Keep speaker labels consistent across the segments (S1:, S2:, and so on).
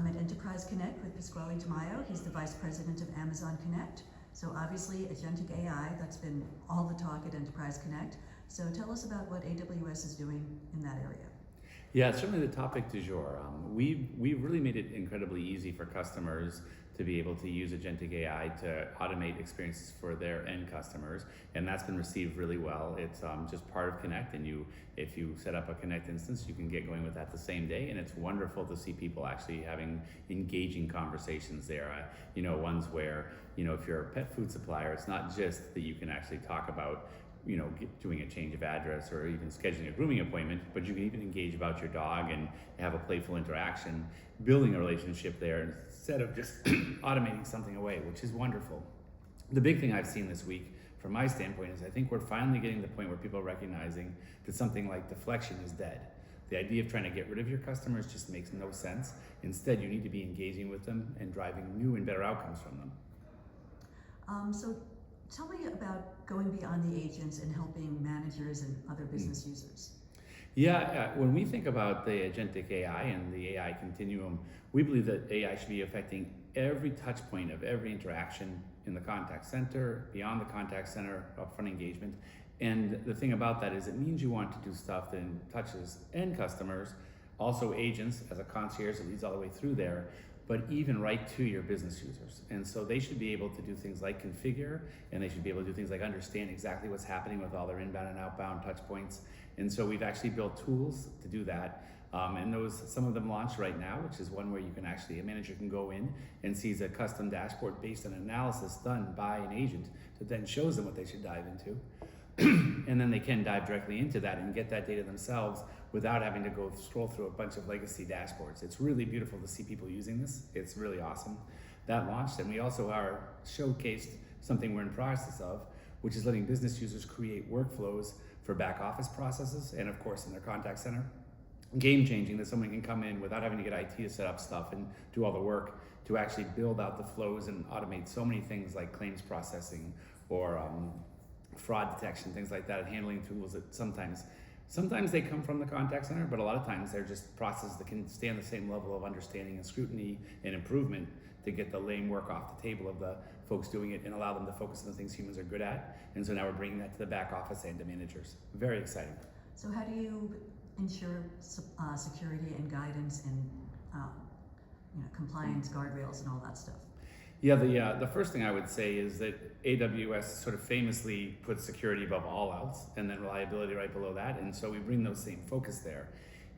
S1: I'm at Enterprise Connect with Pasquale DeMaio. He's the Vice President of Amazon Connect. So obviously, agentic AI, that's been all the talk at Enterprise Connect. So tell us about what AWS is doing in that area.
S2: Yeah, it's certainly the topic du jour. We've really made it incredibly easy for customers to be able to use agentic AI to automate experiences for their end customers, and that's been received really well. It's just part of Connect, and if you set up a Connect instance, you can get going with that the same day, and it's wonderful to see people actually having engaging conversations there. Ones where, if you're a pet food supplier, it's not just that you can actually talk about doing a change of address or even scheduling a grooming appointment, but you can even engage about your dog and have a playful interaction, building a relationship there instead of just automating something away, which is wonderful. The big thing I've seen this week from my standpoint is I think we're finally getting to the point where people are recognizing that something like deflection is dead. The idea of trying to get rid of your customers just makes no sense. Instead, you need to be engaging with them and driving new and better outcomes from them.
S1: So tell me about going beyond the agents and helping managers and other business users.
S2: Yeah, when we think about the agentic AI and the AI continuum, we believe that AI should be affecting every touch point of every interaction in the contact center, beyond the contact center, upfront engagement. And the thing about that is it means you want to do stuff that touches end customers, also agents as a concierge that leads all the way through there, but even right to your business users. And so they should be able to do things like configure, and they should be able to do things like understand exactly what's happening with all their inbound and outbound touch points. And so we've actually built tools to do that. And some of them launched right now, which is one where a manager can go in and sees a custom dashboard based on analysis done by an agent that then shows them what they should dive into. And then they can dive directly into that and get that data themselves without having to go scroll through a bunch of legacy dashboards. It's really beautiful to see people using this. It's really awesome. That launched, and we also are showcased something we're in process of, which is letting business users create workflows for back office processes and of course in their contact center. Game changing, that someone can come in without having to get IT to set up stuff and do all the work to actually build out the flows and automate so many things like claims processing or fraud detection, things like that, and handling tools that sometimes they come from the contact center, but a lot of times they're just processes that can stand the same level of understanding and scrutiny and improvement to get the lame work off the table of the folks doing it and allow them to focus on the things humans are good at. And so now we're bringing that to the back office and to managers. Very exciting.
S1: So how do you ensure security and guidance and compliance, guardrails, and all that stuff?
S2: Yeah, the first thing I would say is that AWS sort of famously puts security above all else and then reliability right below that, and so we bring those same focus there.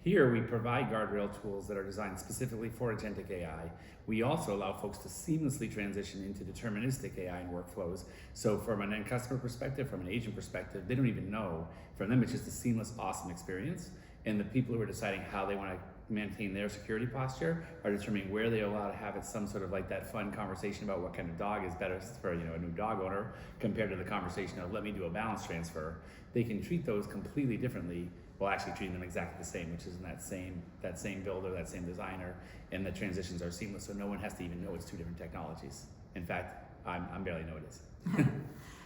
S2: Here we provide guardrail tools that are designed specifically for agentic AI. We also allow folks to seamlessly transition into deterministic AI and workflows. So from an end customer perspective, from an agent perspective, they don't even know. For them, it's just a seamless, awesome experience. And the people who are deciding how they want to maintain their security posture are determining where they allow to have it some sort of like that fun conversation about what kind of dog is better for a new dog owner compared to the conversation of let me do a balance transfer. They can treat those completely differently while actually treating them exactly the same, which is in that same builder, that same designer, and the transitions are seamless, so no one has to even know it's two different technologies. In fact, I'm barely know it is.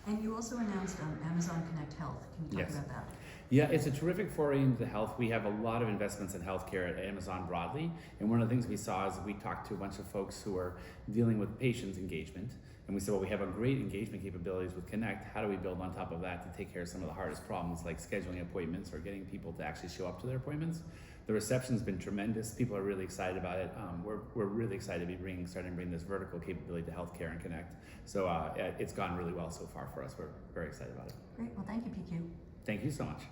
S1: And you also announced Amazon Connect Health. Can you talk about that?
S2: Yeah, it's a terrific foray into health. We have a lot of investments in healthcare at Amazon broadly, and one of the things we saw is we talked to a bunch of folks who are dealing with patients' engagement, and we said, well, we have a great engagement capabilities with Connect. How do we build on top of that to take care of some of the hardest problems like scheduling appointments or getting people to actually show up to their appointments? The reception's been tremendous. People are really excited about it. We're really excited to be starting to bring this vertical capability to healthcare and Connect. So it's gone really well so far for us. We're very excited about it.
S1: Great. Well, thank you, PQ.
S2: Thank you so much.